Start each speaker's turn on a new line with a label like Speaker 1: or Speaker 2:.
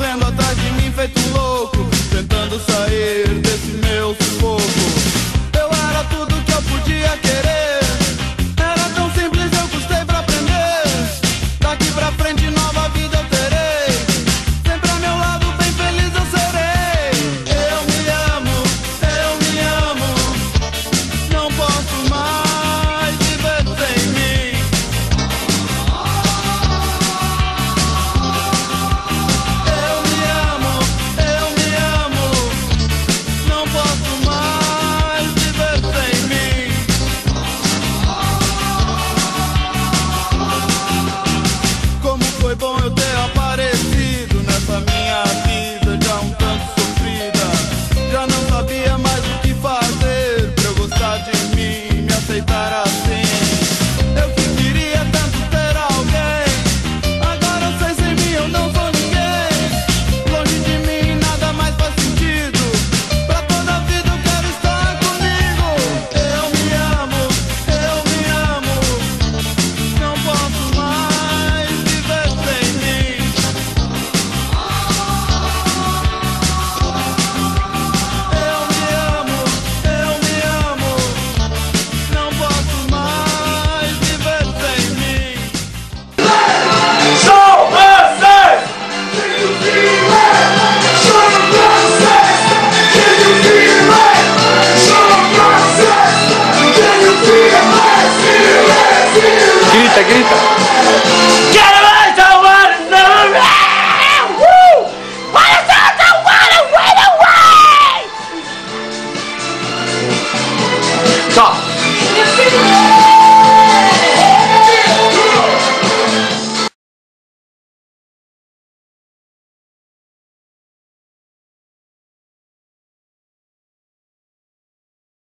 Speaker 1: correndo atrás de mim feito louco, tentando sair desse meu sufoco. Eu era tudo que eu podia querer, era tão simples, eu custei pra aprender. Daqui pra frente nova vida eu terei, sempre ao meu lado bem feliz eu serei. Eu me amo, não posso mais viver sem mim. Eu me amo, não posso mais viver sem mim. Como foi bom eu ter aparecido nessa minha vida já um tanto sofrida. Já não sabia mais o que fazer pra eu gostar de mim, me aceitar assim. Eu que queria tanto ter alguém, agora eu sei, sem mim eu não sou ninguém. Longe de mim nada mais faz sentido, pra toda a vida eu quero estar comigo. Eu me amo, não posso mais viver sem mim. Eu me amo, não posso mais viver sem mim.
Speaker 2: Show us! Can you feel it? Show us! Can you feel it? Show us! Can you feel it? Feel it, feel it.
Speaker 3: Grita, grita!